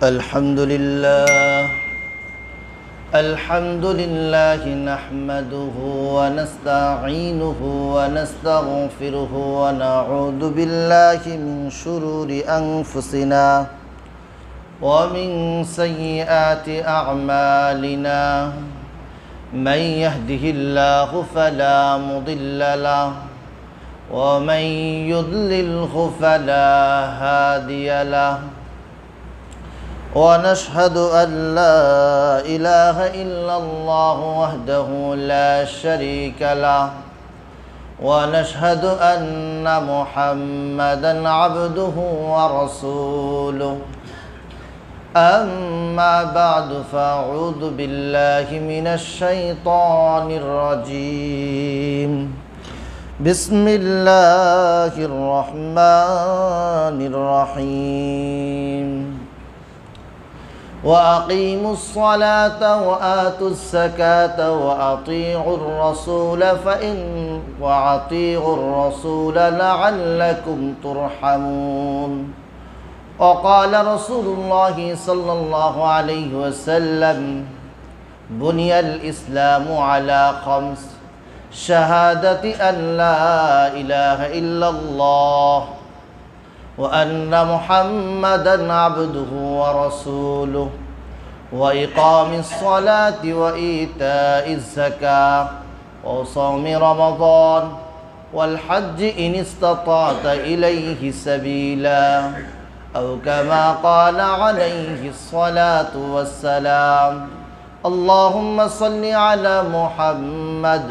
الحمد لله نحمده ونستعينه ونستغفره ونعوذ بالله من شرور أنفسنا ومن سيئات أعمالنا من يهده الله فلا مضل له ومن يضلله فلا هادي له ونشهد أن لا إله إلا الله وحده لا شريك له ونشهد أن محمدا عبده ورسوله أما بعد فأعوذ بالله من الشيطان الرجيم بسم الله الرحمن الرحيم وأقيموا الصلاة وآتوا الزكاة وأطيعوا الرسول لعلكم ترحمون وقال رسول الله صلى الله عليه وسلم بني الإسلام على خمس شهادة أن لا إله إلا الله وأن محمدا عبده ورسوله وإقام الصلاة وإيتاء الزكاة وصوم رمضان والحج إن استطعت إليه سبيلا أو كما قال عليه الصلاة والسلام اللهم صل على محمد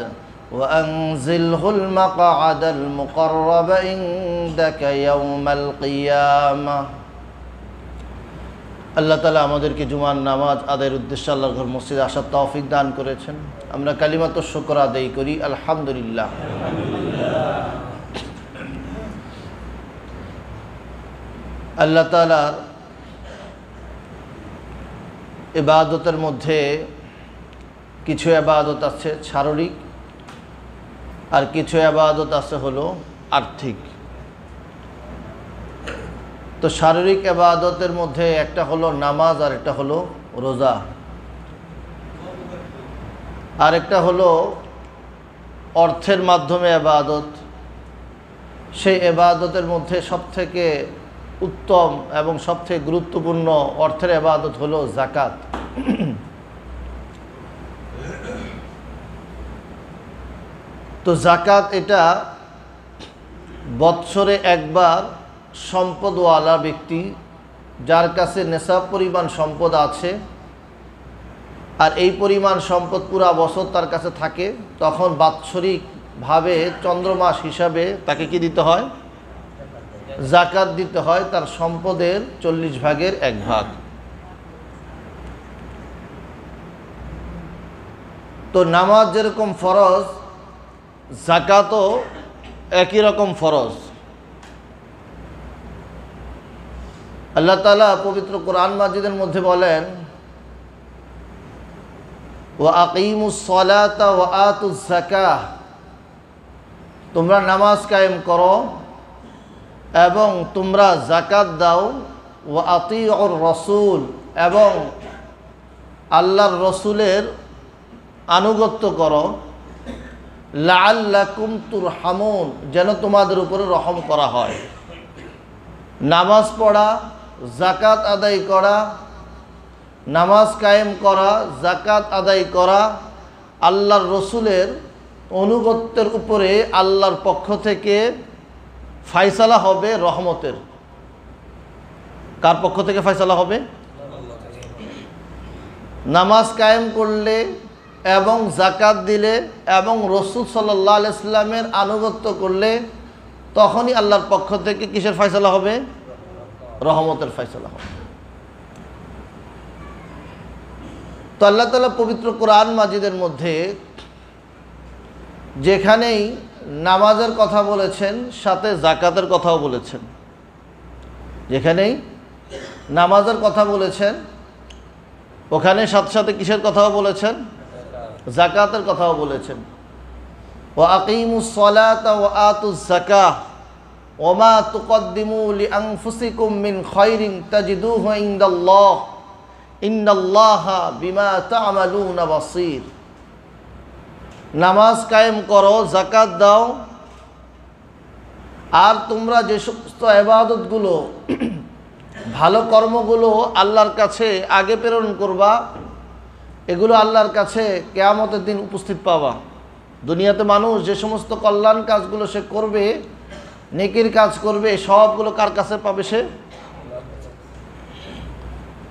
وأنزله المقعد المقرب عندك يوم القيامة আল্লাহ তাআলা আমাদেরকে জুমার নামাজ আদায়ের উদ্দেশ্যে আল্লাহর ঘর মসজিদে আসার তৌফিক দান করেছেন। আমরা কালিমাতুশ শুকর আদায় করি আলহামদুলিল্লাহ। আল্লাহ তাআলার ইবাদতের মধ্যে কিছু ইবাদত আছে শারীরিক আর কিছু ইবাদত আছে হলো আর্থিক। তো শারীরিক ইবাদতের মধ্যে একটা হলো নামাজ আর একটা হলো রোজা, আর একটা হলো অর্থের মাধ্যমে ইবাদত। সেই ইবাদতের মধ্যে সবথেকে উত্তম এবং সবথেকে গুরুত্বপূর্ণ অর্থের ইবাদত হলো যাকাত। তো যাকাত এটা বৎসরে একবার সম্পদওয়ালা ব্যক্তি যার কাছে নেশাব পরিমাণ সম্পদ আছে আর এই পরিমাণ সম্পদ পুরা বছর তার কাছে থাকে, তখন বাৎসরিকভাবে চন্দ্রমাস হিসাবে তাকে কি দিতে হয়? যাকাত দিতে হয়, তার সম্পদের 40 ভাগের 1 ভাগ। তো নামাজ যেরকম ফরজ, যাকাতও একই রকম ফরজ। আল্লাহ তাআলা পবিত্র কোরআন মাজিদের মধ্যে বলেন ওয়া আকিমুস সালাতা ওয়া আতুজ যাকাহ, তোমরা নামাজ কায়েম করো এবং তোমরা যাকাত দাও। ওয়া আতিউর রাসূল, এবং আল্লাহর রসুলের আনুগত্য করো। লাআল্লাকুম তুরহামুন, যেন তোমাদের উপরে রহম করা হয়। নামাজ পড়া, যাকাত আদায় করা, নামাজ কায়েম করা, যাকাত আদায় করা আল্লাহর রসুলের অনুগত্যের উপরে আল্লাহর পক্ষ থেকে ফায়সালা হবে রহমতের। কার পক্ষ থেকে ফায়সালা হবে? নামাজ কায়েম করলে এবং যাকাত দিলে এবং রসুল সাল্লাল্লাহু আলাইহি ওয়াসাল্লামের আনুগত্য করলে তখনই আল্লাহর পক্ষ থেকে কিসের ফয়সালা হবে? রহমতের ফয়সালা হবে। তো আল্লাহ তাআলা পবিত্র কোরআন মাজিদের মধ্যে যেখানেই নামাজের কথা বলেছেন সাথে যাকাতের কথাও বলেছেন। যেখানেই নামাজের কথা বলেছেন ওখানে সাথে সাথে কিসের কথাও বলেছেন? যাকাতের কথাও বলেছেন। ওয়া আকিমুস সালাতা ওয়া আতুজ যাকাহ, ওমা তুকদ্দিমু লিআনফুসিকুম মিন খায়রিন তাজিদুহু ইনদাল্লাহ ইন্নাল্লাহা বিমা তা'মালুনা বাসীর। নামাজ কায়েম করো, যাকাত দাও, আর তোমরা যে সমস্ত ইবাদতগুলো ভালো কর্মগুলো আল্লাহর কাছে আগে প্রেরণ করবা, এগুলো আল্লাহর কাছে কিয়ামতের দিন উপস্থিত পাবা। দুনিয়াতে মানুষ যে সমস্ত কল্যাণ কাজগুলো সে করবে, নেকির কাজ করবে, সবগুলো কার কাছে পাবে সে?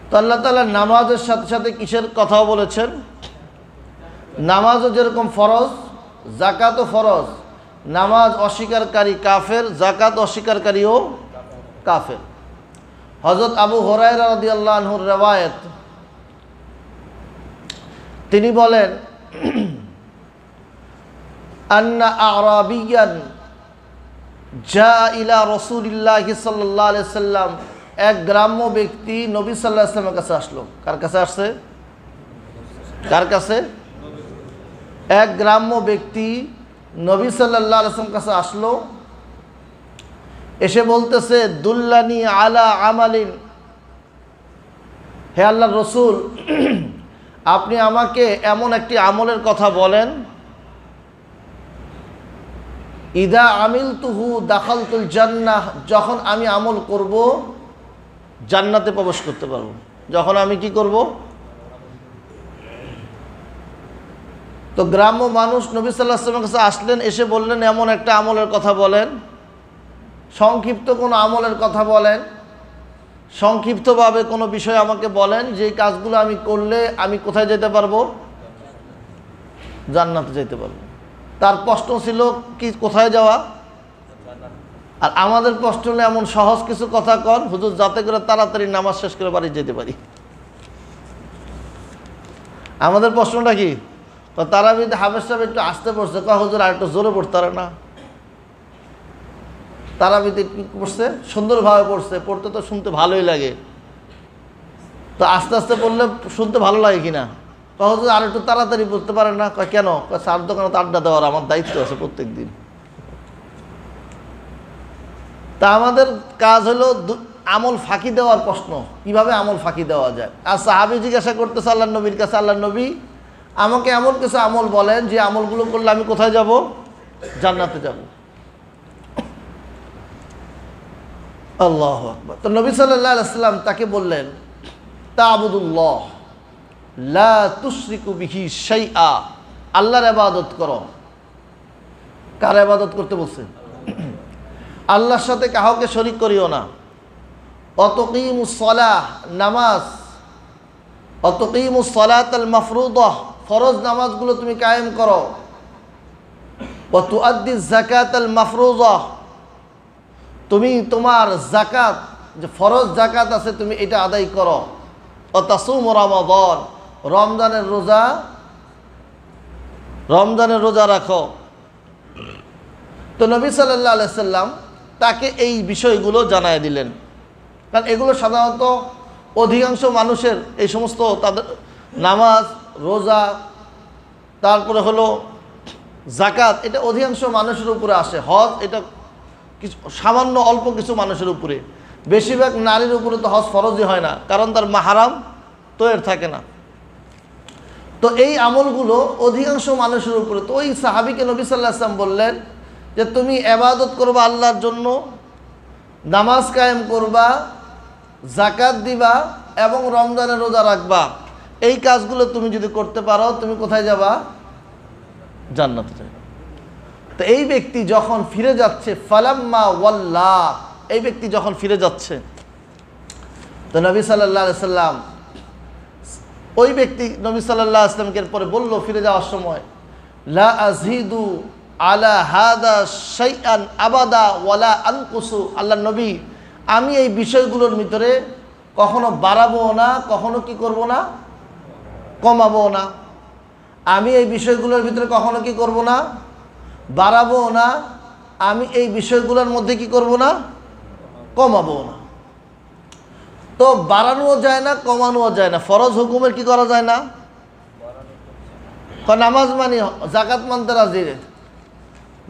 তো আল্লাহ তাআলা নামাজের সাথে সাথে কিসের কথাও বলেছেন? নামাজও যেরকম ফরজ, যাকাতও ফরজ। নামাজ অস্বীকারী কাফের, যাকাত অস্বীকারীও কাফের। হযরত আবু হুরায়রা রাদিয়াল্লাহু আনহুর riwayat, তিনি বলেন আন্না আরাবিয়ান জা ইলা রাসূলিল্লাহি সাল্লাল্লাহু আলাইহি সাল্লাম, এক গ্রাম্য ব্যক্তি নবী সাল্লাল্লাহু আলাইহি সাল্লামের কাছে আসলো। কার কাছে আসছে? কার কাছে? এক গ্রাম্য ব্যক্তি নবী সাল্লাল্লাহু আলাইহি ওয়াসাল্লামের কাছে আসলো, এসে বলতেছে দুল্লানি আলা আমালিন, হে আল্লাহর রসুল, আপনি আমাকে এমন একটি আমলের কথা বলেন, ইদা আমিলতুহু দাখালতুল জান্নাহ, যখন আমি আমল করব জান্নাতে প্রবেশ করতে পারবো। যখন আমি কি করব? তো গ্রাম্য মানুষ নবী সাল্লাল্লাহু আলাইহি ওয়াসাল্লামের কাছে আসলেন, এসে বললেন এমন একটা আমলের কথা বলেন, সংক্ষিপ্ত কোনো আমলের কথা বলেন, সংক্ষিপ্তভাবে কোনো বিষয় আমাকে বলেন, যে কাজগুলো আমি করলে আমি কোথায় যেতে পারবো? জান্নাতে যেতে পারবো। তার প্রশ্ন ছিল কি, কোথায় যাওয়া? আর আমাদের প্রশ্ন হলো এমন সহজ কিছু কথা কন হুজুর, যাতে করে তাড়াতাড়ি নামাজ শেষ করে বাড়ি যেতে পারি। আমাদের প্রশ্নটা কি? তারাবিতে হাফেজ সাহেব একটু আসতে পড়ছে, কয় হুজুর আর একটু জোরে পড়তে পারে না? তারাবিতে কি পড়ছে? সুন্দরভাবে পড়ছে, পড়তে তো শুনতে ভালোই লাগে, তো আস্তে আস্তে পড়লে শুনতে ভালো লাগে কিনা? কয় হুজুর আর একটু তাড়াতাড়ি পড়তে পারে না? কয় কেন? কয় চার দোকানে তো আড্ডা দেওয়ার আমার দায়িত্ব আছে প্রত্যেক দিন। তা আমাদের কাজ হলো আমল ফাঁকি দেওয়ার প্রশ্ন, কিভাবে আমল ফাঁকি দেওয়া যায়। আর সাহাবী জিজ্ঞাসা করতেছে আল্লাহর নবীর কাছে, আল্লাহর নবী আমাকে এমন কিছু আমল বলেন যে আমলগুলো করলে আমি কোথায় যাব? জান্নাতে যাব। আল্লাহু আকবার। তো নবী সাল্লাল্লাহু আলাইহি ওয়াসাল্লাম তাকে বললেন, তা'বুদুল্লাহ লা তুশরিকু বিহি শাইআ, আল্লাহর ইবাদত করো। কার ইবাদত করতে বলছে? আল্লাহর সাথে কাউকে শরীক করিও না। অতুকিমুস সালাহ, নামাজ, অতুকিমুস সালাতাল মাফরুদাহ, ফরজ নামাজগুলো তুমি কায়েম করো। ওয়া তুআদ্দিজ যাকাতাল মাফরুজাহ, তুমি তোমার যাকাত, যে ফরজ যাকাত আছে তুমি এটা আদায় করো। ও তাসুম রমাদান, রমজানের রোজা রাখো। তো নবী সাল্লাল্লাহু আলাইহি সাল্লাম তাকে এই বিষয়গুলো জানায় দিলেন, কারণ এগুলো সাধারণত অধিকাংশ মানুষের এই সমস্ত তাদের নামাজ, রোজা, তারপরে হলো যাকাত, এটা অধিকাংশ মানুষের উপরে আসে। হজ এটা কিছু সামান্য অল্প কিছু মানুষের উপরে, বেশিরভাগ নারীর উপরে তো হজ ফরজই হয় না, কারণ তার মাহরাম তো এর থাকে না। তো এই আমলগুলো অধিকাংশ মানুষের উপরে। তো ওই সাহাবীকে নবী সাল্লাল্লাহু আলাইহি ওয়াসাল্লাম বললেন যে তুমি ইবাদত করবা আল্লাহর জন্য, নামাজ কায়েম করবা, যাকাত দিবা এবং রমজানের রোজা রাখবা। এই কাজগুলো তুমি যদি করতে পারো তুমি কোথায় যাবা? জান্নাতে যাবে। তো এই ব্যক্তি যখন ফিরে যাচ্ছে, ফালাম্মা ওয়াল্লা, এই ব্যক্তি যখন ফিরে যাচ্ছে, তো নবী সাল্লাল্লাহু আলাইহি ওয়াসাল্লাম ওই ব্যক্তি নবী সাল্লাল্লাহু আলাইহি ওয়াসাল্লামকে পরে বলল ফিরে যাওয়ার সময়, লা আযীদু আলা হাদা শাইআন আবাদা ওয়ালা আনকুসু, আল্লাহর নবী আমি এই বিষয়গুলোর ভিতরে কখনো বাড়াবো না, কখনো কি করব না? কমাবো না। আমি এই বিষয়গুলোর ভিতরে কখনো কি করব না? বাড়াবো না। আমি এই বিষয়গুলোর মধ্যে কি করব না? কমাবো না। তো বাড়ানোও যায় না, কমানোও যায় না। ফরজ হুকুমের কি করা যায় না? নামাজ মানি, জাকাত মানতে রাজি,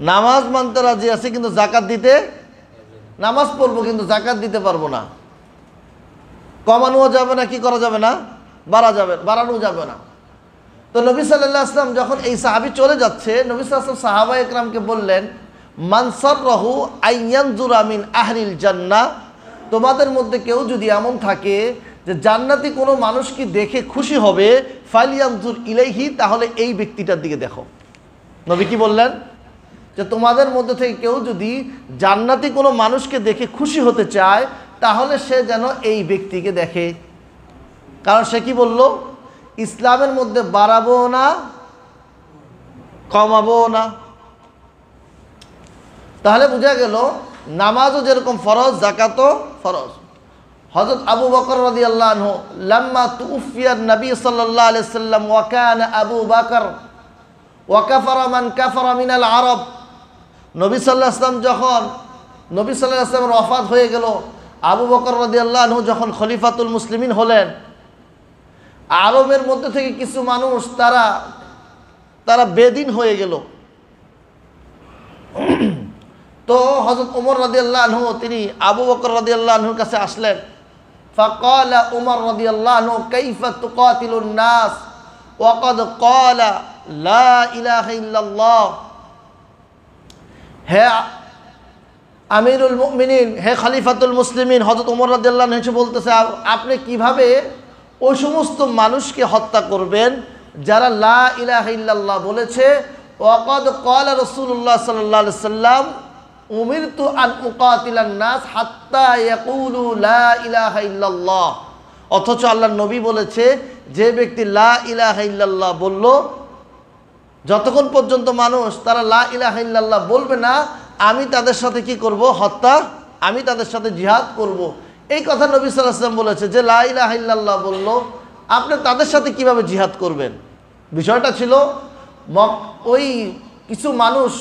নামাজ মানতে রাজি আছে কিন্তু জাকাত দিতে নামাজ পড়বো কিন্তু জাকাত দিতে পারবো না, কমানোও যাবে না, কি করা যাবে না, বাড়ানো যাবে না। তো নবী সাল্লাল্লাহু আলাইহি ওয়াসাল্লাম যখন এই সাহাবী চলে যাচ্ছে, নবী সাল্লাল্লাহু আলাইহি ওয়াসাল্লাম সাহাবা একরামকে বললেন, মান সাররাহু আইয়ানজুরা মিন আহলিল জান্নাহ, তোমাদের মধ্যে কেউ যদি এমন থাকে যে জান্নাতি কোনো মানুষকে দেখে খুশি হবে, ফালিয়ানজুর ইলাইহি, তাহলে এই ব্যক্তিটার দিকে দেখো। নবী কি বললেন? যে তোমাদের মধ্যে থেকে কেউ যদি জান্নাতি কোনো মানুষকে দেখে খুশি হতে চায়, তাহলে সে যেন এই ব্যক্তিকে দেখে। কারণ সে কি বলল? ইসলামের মধ্যে বাড়াবো না, কমাবো না। তাহলে বোঝা গেল নামাজও যেরকম ফরজ, জাকাতও ফরজ। হযরত আবু বকর রাদিয়াল্লাহু আনহু লাম্মা তুফিয়া নবী সাল্লাল্লাহু আলাইহি সাল্লাম ওয়া কানা আবু বকর ওয়া কাফারা মান কাফারা মিনাল আরব, নবী সাল্লাল্লাহু আলাইহি সাল্লাম যখন নবী সাল্লাল্লাহু আলাইহি সাল্লামের ওয়াফাত হয়ে গেল, আবু বকর রাদিয়াল্লাহু আনহু যখন খলিফাতুল মুসলিমিন হলেন, আরবের মধ্যে থেকে কিছু মানুষ তারা বেদিন হয়ে গেল। তো হযরত ওমর রাদিয়াল্লাহু আনহু তিনি আবু বকর রাদিয়াল্লাহু আনহুর কাছে আসলেন। ফাকালা ওমর রাদিয়াল্লাহু আনহু কাইফা তুকাতিলুন নাস ওয়া ক্বাদ ক্বালা লা ইলাহা ইল্লাল্লাহ। হে আমিরুল মুমিনিন, হে খলিফাতুল মুসলিমিন, হযরত ওমর রাদিয়াল্লাহু আনহু বলতেছে, আপনি কিভাবে ওই সমস্ত মানুষকে হত্যা করবেন যারা লা ইলাহা ইল্লাল্লাহ বলেছে? ওয়া ক্বাদ ক্বালা রাসূলুল্লাহ সাল্লাল্লাহু আলাইহি সাল্লাম উমিরতু আন উকাতিলান নাস হাত্তা ইয়াকুলু লা ইলাহা ইল্লাল্লাহ। অথচ আল্লাহর নবী বলেছে, যে ব্যক্তি লা ইলাহা ইল্লাল্লাহ বলল, যতক্ষণ পর্যন্ত মানুষ তারা লা ইলাহা ইল্লাল্লাহ বলবে না, আমি তাদের সাথে কি করব? হত্যা, আমি তাদের সাথে জিহাদ করব। এই কথা নবী সাল্লাল্লাহু আলাইহি ওয়াসাল্লাম বলেছে যে লা ইলাহা ইল্লাল্লাহ বলল, আপনি তাদের সাথে কিভাবে জিহাদ করবেন? বিষয়টা ছিল ওই কিছু মানুষ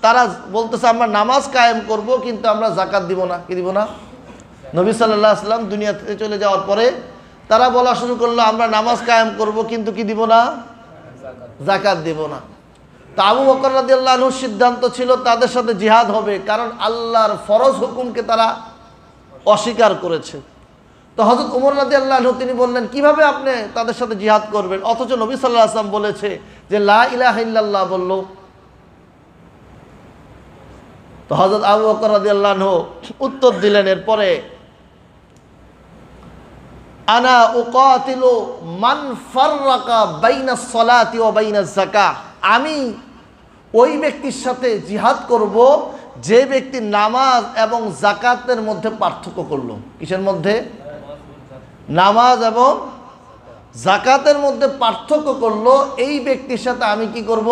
তারা বলতেছে আমরা নামাজ কায়েম করব কিন্তু আমরা জাকাত দিব না। কি দিব না? নবী সাল্লাল্লাহু আলাইহি ওয়াসাল্লাম দুনিয়া থেকে চলে যাওয়ার পরে তারা বলা শুরু করলো, আমরা নামাজ কায়েম করব কিন্তু কি দিব না? জাকাত দিব না। তা আবু বকর রাদিয়াল্লাহু আনহুর সিদ্ধান্ত ছিল তাদের সাথে জিহাদ হবে, কারণ আল্লাহর ফরজ হুকুমকে তারা অস্বীকার করেছে। তো হযরত ওমর রাদিয়াল্লাহু আনহু তিনি বললেন, কিভাবে আপনি তাদের সাথে জিহাদ করবেন? অথচ নবী সাল্লাল্লাহু আলাইহি ওয়াসাল্লাম বলেছে যে লা ইলাহা ইল্লাল্লাহ বলল। তো হযরত আবু বকর রাদিয়াল্লাহু আনহু উত্তর দিলেন এরপরে, আনা উকাতিলু মান ফাররাকা বাইনাস সালাতি ওয়া বাইনাজ যাকাহ, আমি ওই ব্যক্তির সাথে জিহাদ করব যে ব্যক্তি নামাজ এবং জাকাতের মধ্যে পার্থক্য করলো। কিসের মধ্যে? নামাজ এবং জাকাতের মধ্যে পার্থক্য করলো, এই ব্যক্তির সাথে আমি কি করব?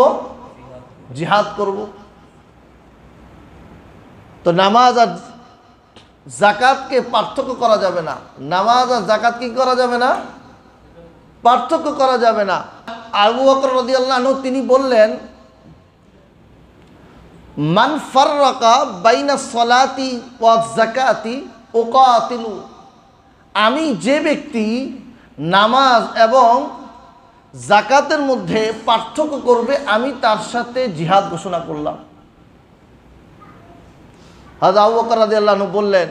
জিহাদ করব। তো নামাজ আর জাকাতকে পার্থক্য করা যাবে না, নামাজ আর জাকাত কি করা যাবে না? পার্থক্য করা যাবে না। আবু বকর রাদিয়াল্লাহু আনহু তিনি বললেন, মান ফাররাকা বাইনাস সালাতি ওয়াজ যাকাতি উকাতিলু, আমি যে ব্যক্তি নামাজ এবং জাকাতের মধ্যে পার্থক্য করবে আমি তার সাথে জিহাদ ঘোষণা করলাম। হযরত আবু বকর রাদিয়াল্লাহু আনহু বললেন,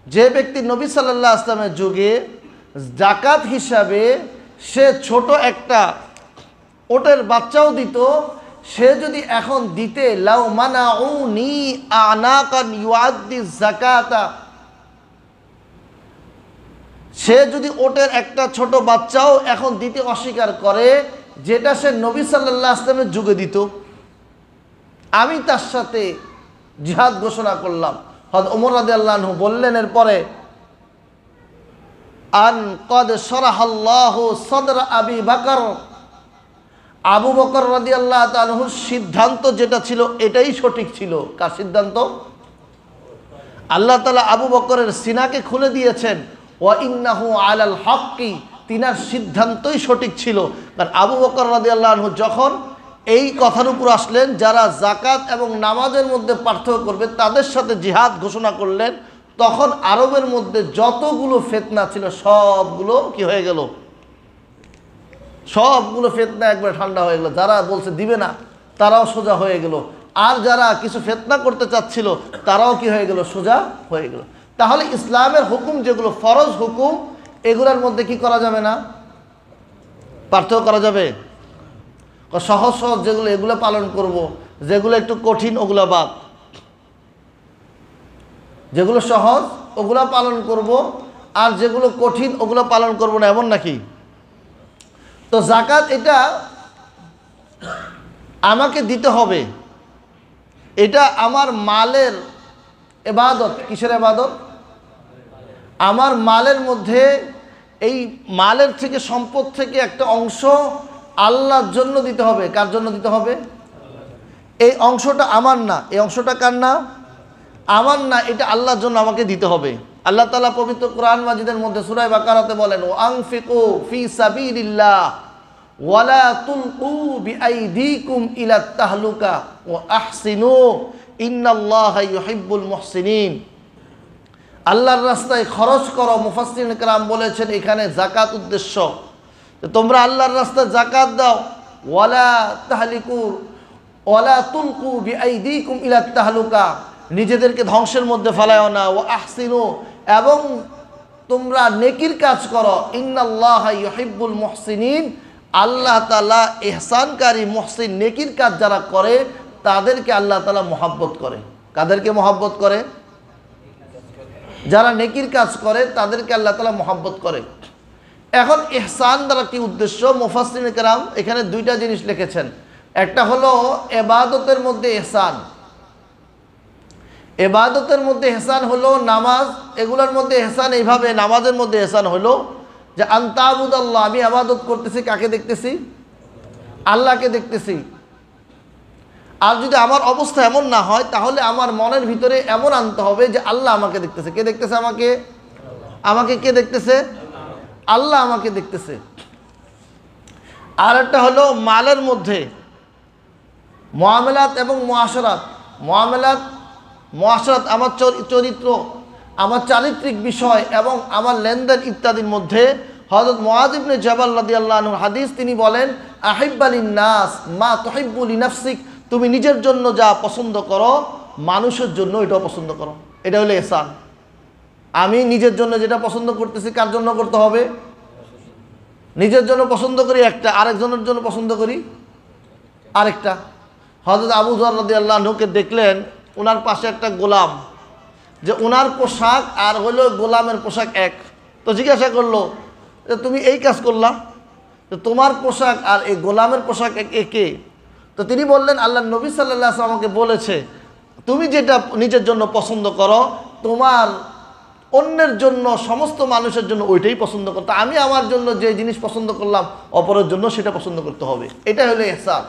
যে ব্যক্তি নবী সাল্লাল্লাহু আলাইহি ওয়াসাল্লামের যুগে জাকাত হিসাবে সে ছোট একটা ওটের বাচ্চাও দিত, সে যদি এখন দিতে লাউ মানাউনি আনাকান ইউআদ্দি যাকাতা, সে যদি ওটের একটা ছোট বাচ্চাও এখন দিতে অস্বীকার করে, যেটা সে নবী সাল্লাল্লাহু আলাইহি ওয়াসাল্লামের যুগে দিত, আমি তার সাথে জিহাদ ঘোষণা করলাম। হযরত ওমর রাদিয়াল্লাহু আনহু বললেন এরপরে, আন ক্বাদ শারাহাল্লাহু সাদরা আবি বকর, আবু বকর রাদিয়াল্লাহু তাআলা আনহুর সিদ্ধান্ত যেটা ছিল এটাই সঠিক ছিল। কার সিদ্ধান্ত? আল্লাহ তাআলা আবু বকরের সিনাকে খুলে দিয়েছেন, ওয়া ইন্নাহু আলাল হক্কি, তিনার সিদ্ধান্তই সঠিক ছিল। কারণ আবু বকর রাদিয়াল্লাহু আনহু যখন এই কথার উপর আসলেন, যারা জাকাত এবং নামাজের মধ্যে পার্থক্য করবে তাদের সাথে জিহাদ ঘোষণা করলেন, তখন আরবের মধ্যে যতগুলো ফিতনা ছিল সবগুলো কি হয়ে গেল? সবগুলো ফিতনা একবার ঠান্ডা হয়ে গেল। যারা বলছে দিবে না তারাও সোজা হয়ে গেল। আর যারা কিছু ফিতনা করতে চাচ্ছিল তারাও কি হয়ে গেল, সোজা হয়ে গেল। তাহলে ইসলামের হুকুম যেগুলো ফরজ হুকুম, এগুলোর মধ্যে কি করা যাবে না, পার্থক্য করা যাবে। সহজ সহজ যেগুলো এগুলো পালন করব, যেগুলো একটু কঠিন ওগুলো বাদ, যেগুলো সহজ ওগুলো পালন করব, আর যেগুলো কঠিন ওগুলো পালন করব না, এমন নাকি? তো যাকাত এটা আমাকে দিতে হবে, এটা আমার মালের ইবাদত। কিসের ইবাদত? আমার মালের মধ্যে, এই মালের থেকে, সম্পদ থেকে একটা অংশ আল্লাহর জন্য দিতে হবে। কার জন্য দিতে হবে? এই অংশটা আমার না, এই অংশটা কার না? আমার না, এটা আল্লাহর জন্য আমাকে দিতে হবে। আল্লাহ তাআলা পবিত্র কোরআন মাজিদের মধ্যে সূরা বাকারাতে বলেন, ও আনফিকু ফি সাবিলিল্লাহ ওয়ালা তুলকু বিআইদিকুম ইলা তাহলুকা ওয়া আহসিনু ইন্নাল্লাহা ইউহিব্বুল মুহসিনিন। আল্লাহর রাস্তায় খরচ করো। মুফাসসিরিন কেরাম বলেছেন এখানে যাকাত উদ্দেশ্য, তোমরা আল্লাহর রাস্তায় যাকাত দাও। ওয়ালা তাহলিকু ওয়ালা তুলকু বিআইদিকুম ইলা তাহলুকা, নিজেদেরকে ধ্বংসের মধ্যে ফেলায়ও না। ও আহসিনু, এবং তোমরা নেকির কাজ করো। ইন্নাল্লাহা ইউহিব্বুল মুহসিনিন, আল্লাহ তাআলা ইহসানকারী মুহসিন নেকির কাজ যারা করে তাদেরকে আল্লাহ তাআলা মহব্বত করে। কাদেরকে মহব্বত করে? যারা নেকির কাজ করে তাদেরকে আল্লাহ তাআলা মহব্বত করে। এখন ইহসান দ্বারা কি উদ্দেশ্য? মুফাসসিরিন কেরাম এখানে দুইটা জিনিস লিখেছেন। একটা হলো ইবাদতের মধ্যে ইহসান, ইবাদতের মধ্যে ইহসান হলো নামাজ, এগুলোর মধ্যে ইহসান এইভাবে, নামাজের মধ্যে ইহসান হলো যে আনতাবুদাল্লাহ, আমি ইবাদত করতেছি, কাকে দেখতেছি? আল্লাহকে দেখতেছি। আর যদি আমার অবস্থা এমন না হয় তাহলে আমার মনের ভিতরে এমন আনতে হবে যে আল্লাহ আমাকে দেখতেছে। কে দেখতেছে আমাকে? আমাকে কে দেখতেছে? আল্লাহ আমাকে দেখতেছে। আর একটা হলো মালের মধ্যে মুআমালাত এবং মুআশারাত। মুআশারাত আমার চরিত্র, আমার চারিত্রিক বিষয় এবং আমার লেনদেন ইত্যাদির মধ্যে হযরত মুআয ইবনে জাবাল রাদিয়াল্লাহু আনহু হাদিস, তিনি বলেন, আহিব্বালিন নাস মা তুহিব্বু লিনাফসিক, তুমি নিজের জন্য যা পছন্দ করো মানুষের জন্য এটাও পছন্দ করো। এটা হলো ইহসান। আমি নিজের জন্য যেটা পছন্দ করতেছি কার জন্য করতে হবে? নিজের জন্য পছন্দ করি একটা, আরেকজনের জন্য পছন্দ করি আরেকটা। হযরত আবু যর রাদিয়াল্লাহু আনহুকে দেখলেন, ওনার পাশে একটা গোলাম, যে ওনার পোশাক আর হলো গোলামের পোশাক এক। তো জিজ্ঞাসা করলো যে তুমি এই কাজ করলা, তো তোমার পোশাক আর এই গোলামের পোশাক একে? তো তিনি বললেন, আল্লাহ নবী সাল্লাল্লাহু আলাইহি ওয়াসাল্লাম আমাকে বলেছে তুমি যেটা নিজের জন্য পছন্দ করো তোমার অন্যের জন্য, সমস্ত মানুষের জন্য ওইটাই পছন্দ করতে। আমি আমার জন্য যে জিনিস পছন্দ করলাম অপরের জন্য সেটা পছন্দ করতে হবে। এটা হলো ইহসান।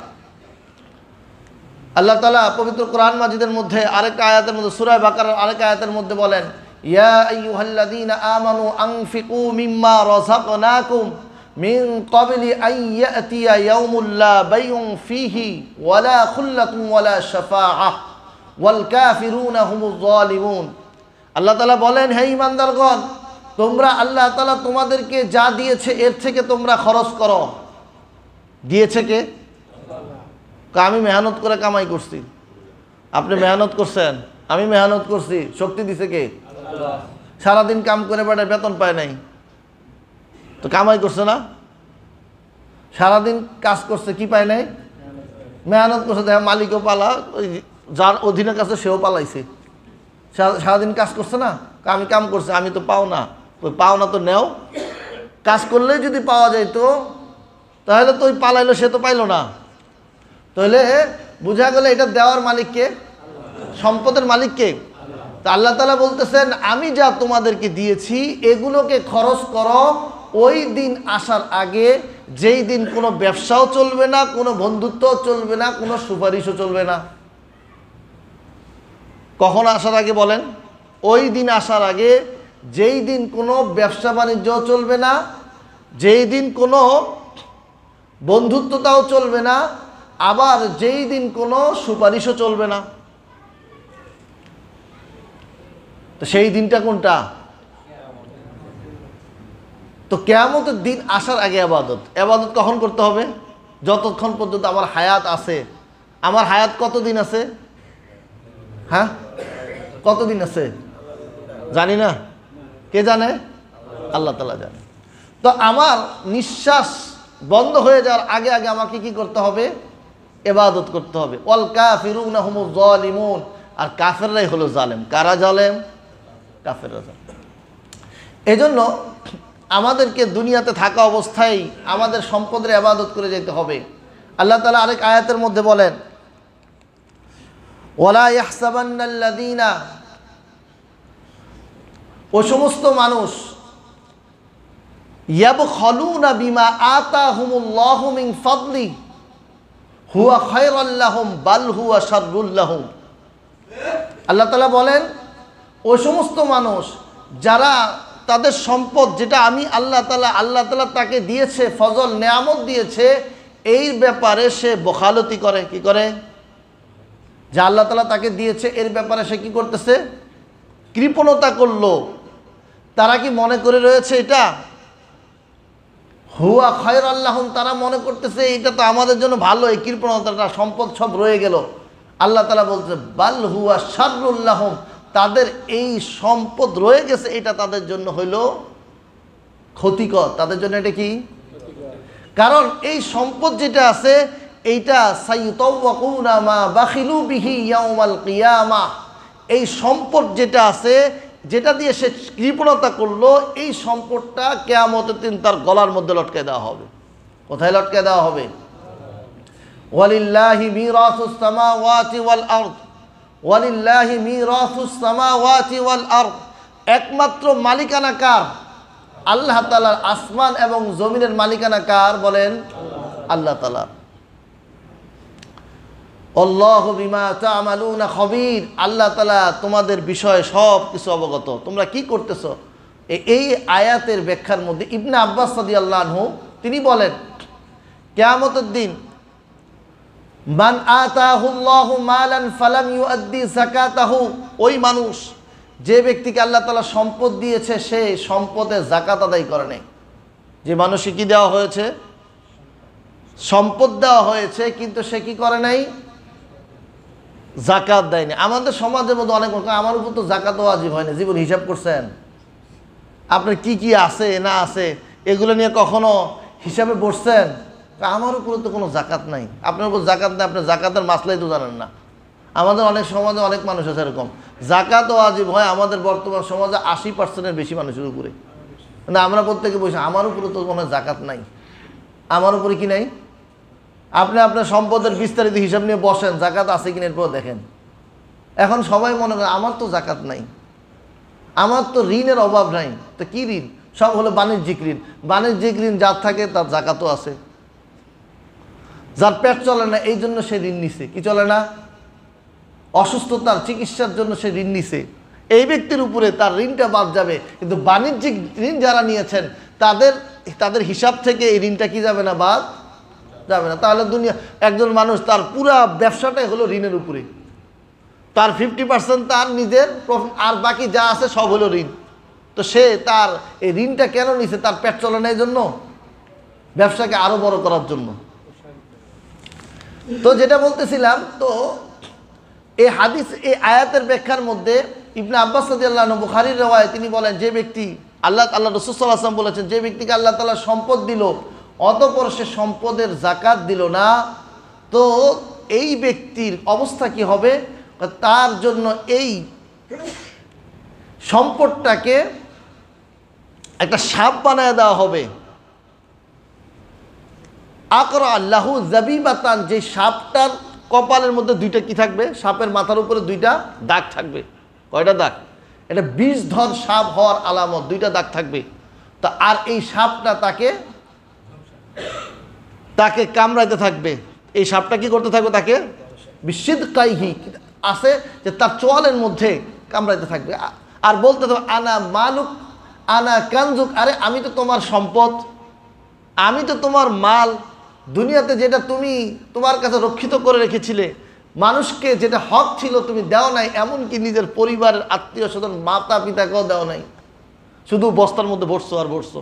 আল্লাহ তাআলা পবিত্র কোরআন মাজিদের মধ্যে আরেকটা আয়াতের মধ্যে, সূরা বাকারার আরেকটা আয়াতের মধ্যে বলেন, ইয়া আইয়ুহাল্লাযীনা আমানু আনফিকু মিম্মা রাযাকনাকুম মিন ক্বাবলি আন ইয়াতিয়া ইয়াউমুল লা বাইউন ফীহি ওয়ালা খুল্লাতুন ওয়ালা শাফাআহ ওয়াল কাফিরুনা হুমুয যালিমুন। আল্লাহ তাআলা বলেন, হে ঈমানদারগণ, তোমরা আল্লাহ তাআলা তোমাদেরকে যা দিয়েছে এর থেকে তোমরা খরচ করো। দিয়েছে কে? আমি মেহনত করে কামাই করছি, আপনি মেহনত করছেন, আমি মেহনত করছি, শক্তি দিছে কে? সারাদিন কাম করে বেটা বেতন পায় নাই, তো কামাই করছে না? সারাদিন কাজ করছে, কি পায় নাই? মেহনত করছে। দেখা মালিকও পালা, ওই যার অধীনের কাছে সেও পালাইছে, সারাদিন কাজ করছে না। আমি কাম করছে, আমি তো পাও না, ওই পাও না তো নেও। কাজ করলেই যদি পাওয়া যাইতো তাহলে তো ওই পালাইলো, সে তো পাইলো না। তাহলে বোঝা গেল এটা দেওয়ার মালিককে, সম্পদের মালিককে। তা আল্লাহ তাআলা বলতেছেন, আমি যা তোমাদেরকে দিয়েছি এগুলোকে খরচ করো ওই দিন আসার আগে, যেই দিন কোনো ব্যবসাও চলবে না, কোনো বন্ধুত্বও চলবে না, কোনো সুপারিশও চলবে না। কখন আসার আগে বলেন? ওই দিন আসার আগে, যেই দিন কোনো ব্যবসা বাণিজ্যও চলবে না, যেই দিন কোনো বন্ধুত্বতাও চলবে না, আবার যেই দিন কোনো সুপারিশও চলবে না। তো সেই দিনটা কোনটা? তো কিয়ামতের দিন আসার আগে ইবাদত। ইবাদত কখন করতে হবে? যতক্ষণ পর্যন্ত আমার হায়াত আছে, আমার হায়াত কতদিন আছে? হ্যাঁ, কতদিন আছে জানি না। কে জানে? আল্লাহ তাআলা জানে। তো আমার নিঃশ্বাস বন্ধ হয়ে যাওয়ার আগে আগে আমাকে কি করতে হবে? ইবাদত করতে হবে। ওয়াল কাফিরুনা হুমুজ জালিমুন, আর কাফেররাই হলো জালেম। কারা জালেম? কাফেররা জালেম। এজন্য আমাদেরকে দুনিয়াতে থাকা অবস্থায় আমাদের সম্পদের ইবাদত করে যেতে হবে। আল্লাহ তাআলা আরেক আয়াতের মধ্যে বলেন, ওয়ালা ইয়াহসাবান্নাল্লাযীনা, ও সমস্ত মানুষ, ইয়াবখালুনা বিমা আতাহুমুল্লাহু মিন ফাদলি হুয়া খায়রাল লাহুম বাল হুয়া শাররুল লাহুম। আল্লাহ তাআলা বলেন, ও সমস্ত মানুষ যারা তাদের সম্পদ যেটা আমি আল্লাহ তাআলা তাকে দিয়েছে, ফজল নেয়ামত দিয়েছে, এই ব্যাপারে সে বখালতি করে। কি করে? যা আল্লাহ তাআলা তাকে দিয়েছে এর ব্যাপারে সে কি করতেছে? কৃপণতা করলো। তারা কি মনে করে রয়েছে এটা হুয়া খায়রাল লাহুম, তারা মনে করতেছে এটা তো আমাদের জন্য ভালো, এই কৃপণতাটা, সম্পদ সব রয়ে গেল। আল্লাহ তাআলা বলছে বাল হুয়া শাররুল লাহুম, তাদের এই সম্পদ রয়ে গেছে এটা তাদের জন্য হইল ক্ষতিকর। তাদের জন্য এটা কি? কারণ এই সম্পদ যেটা আছে এইটা সাইয়ুতাওয়াকুনা মা বাখিলু বিহি ইয়াউমাল কিয়ামাহ, এই সম্পদ যেটা আছে যেটা দিয়ে সে কৃপণতা করলো, এই সম্পদটা কিয়ামতের দিন তার গলার মধ্যে লটকে দেওয়া হবে। কোথায় লটকে দেওয়া হবে? ওয়ালিল্লাহি মিরাসুস সামাওয়াতি ওয়াল আরদ, ওয়ালিল্লাহি মিরাসুস সামাওয়াতি ওয়াল আরদ, একমাত্র মালিকানা কার? আল্লাহ তাআলার। আসমান এবং জমিনের মালিকানা কার? বলেন আল্লাহ তাআলা। আল্লাহু বিমা তা'মালুনা খবীর, আল্লাহ তাআলা তোমাদের বিষয়ে সব কিছু অবগত। তোমরা কি করতেছো? এই আয়াতের ব্যাখ্যার মধ্যে ইবনে আব্বাস রাদিয়াল্লাহু আনহু তিনি বলেন, কিয়ামতের দিন মান আতাহুল্লাহু মালান ফালাম ইউআদ্দি যাকাতাহু, ওই মানুষ যে ব্যক্তিকে আল্লাহ তাআলা সম্পদ দিয়েছে সে সম্পদের যাকাত আদায় করে নাই। যে মানুষকে কি দেওয়া হয়েছে? সম্পদ দেওয়া হয়েছে, কিন্তু সে কি করে নাই? যাকাত দেয়নি। আমাদের সমাজের মধ্যে অনেক মানুষ, আমার উপর তো যাকাত ওয়াজিব হয় না। জীবন হিসাব করছেন আপনার কি কি আছে না আছে এগুলো নিয়ে কখনো হিসাবে বসছেন? আমার উপরে তো কোনো যাকাত নাই। আপনার উপর যাকাত নেই, আপনি যাকাতের মাসলাই তো জানেন না। আমাদের অনেক সমাজে অনেক মানুষ আছে এরকম, যাকাত ওয়াজিব হয় আমাদের বর্তমান সমাজে 80%-এর বেশি মানুষের উপরে। না, আমরা প্রত্যেকে বসে আমার উপরে তো কোনো যাকাত নাই। আমার উপরে কি নাই? আপনি আপনার সম্পদের বিস্তারিত হিসাব নিয়ে বসেন, যাকাত আছে কিনা এরপর দেখেন। এখন সবাই মনে করে আমার তো যাকাত নাই, আমার তো ঋণের অভাব নাই। তো কি ঋণ? সব হলো বাণিজ্যিক ঋণ। বাণিজ্যিক ঋণ যার থাকে তার যাকাতও আছে। যার পেট চলে না এই জন্য সে ঋণ নিছে। কি চলে না? অসুস্থতার চিকিৎসার জন্য সে ঋণ নিছে। এই ব্যক্তির উপরে তার ঋণটা বাদ যাবে, কিন্তু বাণিজ্যিক ঋণ যারা নিয়েছেন তাদের হিসাব থেকে এই ঋণটা কি যাবে না? বাদ যাবে না। তাহলে দুনিয়া একজন মানুষ তার পুরা ব্যবসাটাই হলো ঋণের উপরে। তার 50% তার নিজের প্রফিট, আর বাকি যা আছে সব হলো ঋণ। তো সে তার এই ঋণটা কেন নিছে? তার পেট চলে না এই জন্য, ব্যবসাকে আরো বড় করার জন্য। তো যেটা বলতেছিলাম, তো এই হাদিস, এই আয়াতের ব্যাখ্যার মধ্যে ইবনে আব্বাস রাদিয়াল্লাহু আনহু, বুখারীর রওয়ায়াত, তিনি বলেন যে ব্যক্তি আল্লাহ রাসূল সাল্লাল্লাহু আলাইহি ওয়াসাল্লাম বলেছেন, যে ব্যক্তিকে আল্লাহ তাআলা সম্পদ দিল অতঃপর সে সম্পদের যাকাত দিল না, তো এই ব্যক্তির অবস্থা কি হবে? তার জন্য এই সম্পদটাকে একটা সাপ বানায় দেওয়া হবে। আকরা আল্লাহু জাবিবাতান, যে সাপটার কপালের মধ্যে দুইটা কি থাকবে? সাপের মাথার উপরে দুইটা দাগ থাকবে। কয়টা দাগ? এটা বিষধর সাপ হওয়ার আলামত, দুইটা দাগ থাকবে। তা আর এই সাপটা তাকে কামড়াইতে থাকবে। এই সাপটা কি করতে থাকবে? তাকে বিশিদকাইহি আছে যে তার চোয়ালের মধ্যে কামড়াইতে থাকবে, আর বলতে থাকবে আনা মালুক আনা কানজুক, আরে আমি তো তোমার সম্পদ, আমি তো তোমার মাল, দুনিয়াতে যেটা তুমি তোমার কাছে রক্ষিত করে রেখেছিলে, মানুষকে যেটা হক ছিল তুমি দাও নাই, এমনকি নিজের পরিবারের আত্মীয় স্বজন মাতা পিতাকেও দাও নাই, শুধু বস্তার মধ্যে ভরছো আর ভরছো।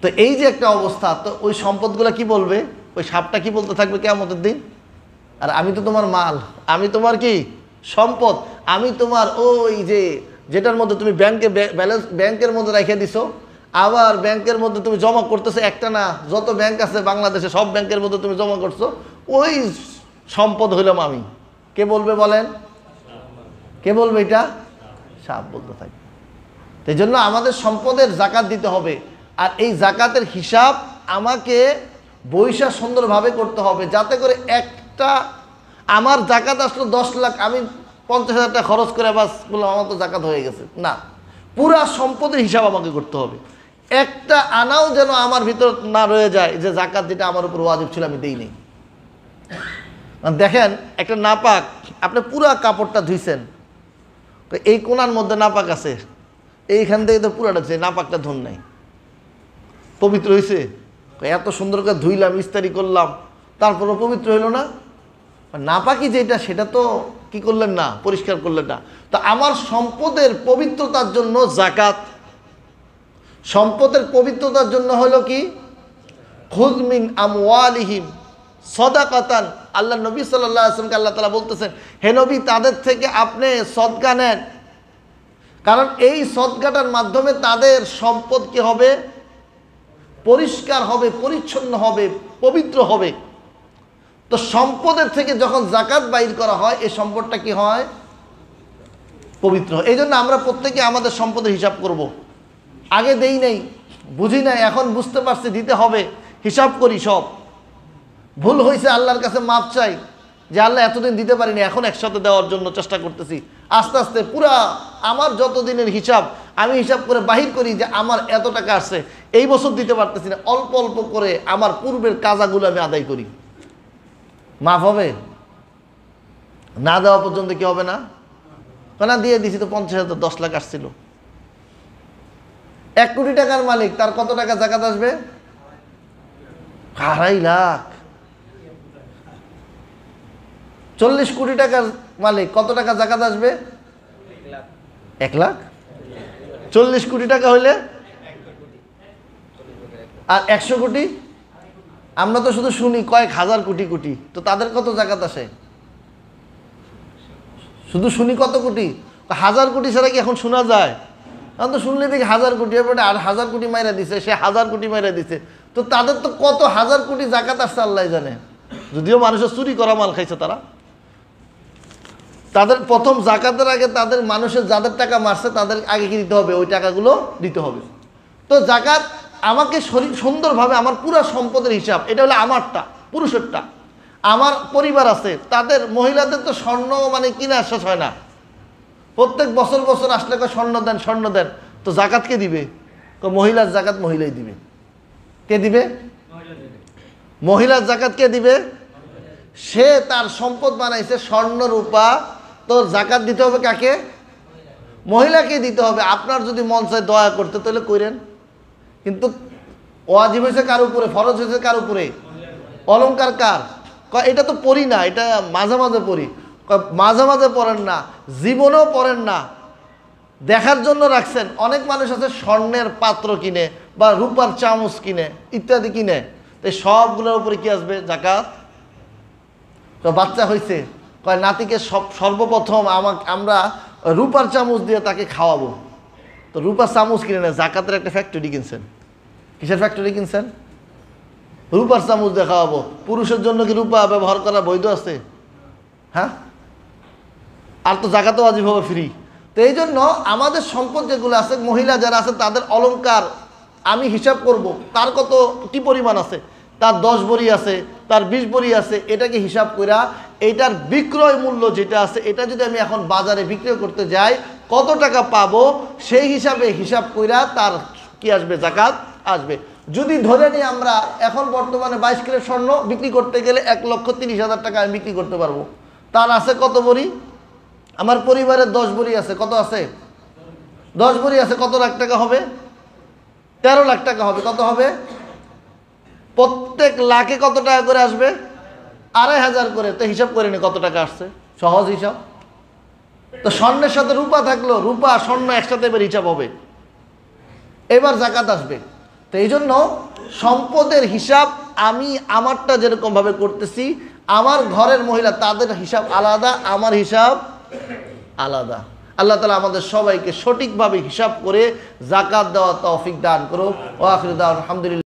তো এই যে একটা অবস্থা, তো ওই সম্পদগুলো কি বলবে? ওই সাপটা কি বলতে থাকবে কিয়ামতের দিন? আর আমি তো তোমার মাল, আমি তোমার কি সম্পদ, আমি তোমার ওই যে যেটার মধ্যে তুমি ব্যাংকে ব্যালেন্স ব্যাংকের মধ্যে রেখে দিছো, আবার ব্যাংকের মধ্যে তুমি জমা করতেছো, একটা না যত ব্যাংক আছে বাংলাদেশে সব ব্যাংকের মধ্যে তুমি জমা করছো, ওই সম্পদ হইলাম আমি। কে বলবে বলেন? কে বলবে এটা? সাপ বলতে থাকে। এই জন্য আমাদের সম্পদের জাকাত দিতে হবে। আর এই জাকাতের হিসাব আমাকে বৈশা সুন্দরভাবে করতে হবে, যাতে করে একটা আমার জাকাত আসলো 10 লাখ, আমি 50,000 টাকা খরচ করে বাস বললাম আমার তো জাকাত হয়ে গেছে, না, পুরা সম্পদের হিসাব আমাকে করতে হবে। একটা আনাও যেন আমার ভিতর না রয়ে যায় যে জাকাত যেটা আমার উপর ওয়াজিব ছিল আমি দেই নেই। দেখেন একটা নাপাক, আপনি পুরা কাপড়টা ধুইছেন, তো এই কোনার মধ্যে নাপাক আছে, এইখান থেকে তো পুরাটা ধুয়ে নাপাকটা ধুন নাই, পবিত্র হয়েছে? এত সুন্দর করে ধুইলাম, ইস্তারি করলাম, তারপরও পবিত্র হইল না। নাপাকি যেটা সেটা তো কি করলেন না, পরিষ্কার করলেন না। তো আমার সম্পদের পবিত্রতার জন্য জাকাত, সম্পদের পবিত্রতার জন্য হলো কি, খুয মিন আমওয়ালিহিম সাদাকাতান। আল্লাহ নবী সাল্লাল্লাহু আলাইহি ওয়াসাল্লামকে আল্লাহ তাআলা বলতেছেন, হে নবী তাদের থেকে আপনি সদকা নেন, কারণ এই সদকাটার মাধ্যমে তাদের সম্পদ কি হবে, পরিষ্কার হবে, পরিচ্ছন্ন হবে, পবিত্র হবে। তো সম্পদের থেকে যখন জাকাত বাইর করা হয় এই সম্পদটা কি হয়, পবিত্র। এই জন্য আমরা প্রত্যেকে আমাদের সম্পদের হিসাব করব। আগে দেই নাই, বুঝি নাই, এখন বুঝতে পারছি দিতে হবে, হিসাব করি, সব ভুল হয়েছে আল্লাহর কাছে মাপ চাই যে আল্লাহ এতদিন দিতে পারিনি, এখন একসাথে দেওয়ার জন্য চেষ্টা করতেছি। আস্তে আস্তে পুরা আমার যত দিনের হিসাব আমি হিসাব করে বাহির করি যে আমার এত টাকা আসছে, এই বছর দিতে পারতেছি না, অল্প অল্প করে আমার পূর্বের কাজাগুলো আমি আদায় করি, মাফ হবে। না দেওয়া পর্যন্ত কি হবে না, না দিয়ে দিছি তো 50,000 10 লাখ আসছিল। 1 কোটি টাকার মালিক, তার কত টাকা জাকাত আসবে? 2.5 লাখ। 40 কোটি টাকার মালিক, কত টাকা জাকাত আসবে? 1 লাখ। 40 কোটি টাকা হইলে আর 100 কোটি, আমরা তো শুধু শুনি কয়েক হাজার কোটি কোটি, তো তাদের কত জাকাত আসে? শুধু শুনি কত কোটি, 1000 কোটি ছাড়া কি এখন শোনা যায়? এখন তো শুনলে দেখি 1000 কোটি, এরপরে আর 1000 কোটি মাইরা দিছে, সে 1000 কোটি মাইরা দিছে, তো তাদের তো কত হাজার কোটি জাকাত আসছে আল্লাহ জানে। যদিও মানুষের চুরি করা মাল খাইছে তারা, তাদের প্রথম জাকাতের আগে তাদের মানুষের যাদের টাকা মারছে তাদের আগে কি দিতে হবে, ওই টাকাগুলো দিতে হবে। তো জাকাত আমাকে সুন্দরভাবে আমার পুরো সম্পদের হিসাব, এটা হলো আমারটা, পুরুষেরটা। আমার পরিবার আছে, তাদের মহিলাদের তো স্বর্ণ মানে কিনা শেষ হয় না, প্রত্যেক বছর বছর আসলে স্বর্ণ দেন, স্বর্ণ দেন, তো জাকাত কে দিবে? মহিলার জাকাত মহিলাই দিবে। কে দিবে? মহিলার জাকাত কে দিবে? সে তার সম্পদ বানাইছে স্বর্ণ রূপা, তো জাকাত দিতে হবে কাকে? মহিলাকে দিতে হবে। আপনার যদি মন চায় দয়া করতে তাহলে করেন, কিন্তু ওয়াজিব হয়েছে কার উপরে, ফরজ হয়েছে কার উপরে? অলংকার কার? এটা তো পড়ি না, এটা মাঝে মাঝে পড়ি। মাঝে মাঝে পড়েন না, জীবনেও পড়েন না, দেখার জন্য রাখছেন। অনেক মানুষ আছে স্বর্ণের পাত্র কিনে বা রূপার চামচ কিনে ইত্যাদি কিনে, তো সবগুলোর উপরে কি আসবে? জাকাত। তো বাচ্চা হয়েছে, কয় নাতিকে সর্বপ্রথম আমরা রূপার চামচ দিয়ে তাকে খাওয়াবো, তো রূপার চামচ কিনে না, জাকাতের একটা ফ্যাক্টরি কিনছেন। কিসের ফ্যাক্টরি কিনছেন? রূপার চামচ দিয়ে খাওয়াবো। পুরুষের জন্য কি রূপা ব্যবহার করা বৈধ আছে? হ্যাঁ, আর তো জাকাতও ওয়াজিব হবে ফ্রি। তো এই জন্য আমাদের সম্পদ যেগুলো আছে, মহিলা যারা আছে তাদের অলংকার আমি হিসাব করব, তার কত কি পরিমাণ আছে, তার 10 ভরি আছে, তার 20 ভরি আছে, এটাকে হিসাব কইরা এইটার বিক্রয় মূল্য যেটা আছে এটা যদি আমি এখন বাজারে বিক্রয় করতে যাই কত টাকা পাবো, সেই হিসাবে হিসাব কইরা তার কি আসবে? জাকাত আসবে। যদি ধরে নিই আমরা এখন বর্তমানে 22 কিলো স্বর্ণ বিক্রি করতে গেলে 1,30,000 টাকা আমি বিক্রি করতে পারবো। তার আছে কত ভরি? আমার পরিবারের 10 ভরি আছে, কত আছে? 10 ভরি আছে, কত লাখ টাকা হবে? 13 লাখ টাকা হবে। কত হবে? প্রত্যেক লাখে কত টাকা করে আসবে? 2,500 করে। তো হিসাব করে নি কত টাকা আসছে, সহজ হিসাব। তো স্বর্ণের সাথে রূপা থাকলো, রূপা স্বর্ণ একসাথে এবার হিসাব হবে, এবার জাকাত আসবে। তো এই জন্য সম্পদের হিসাব আমি আমারটা যেরকমভাবে করতেছি, আমার ঘরের মহিলা তাদের হিসাব আলাদা, আমার হিসাব আলাদা। আল্লাহ তাআলা আমাদের সবাইকে সঠিকভাবে হিসাব করে যাকাত দেওয়া তৌফিক দান করুন। ওয়া আখিরু দাওয়ানা আলহামদুলিল্লাহ।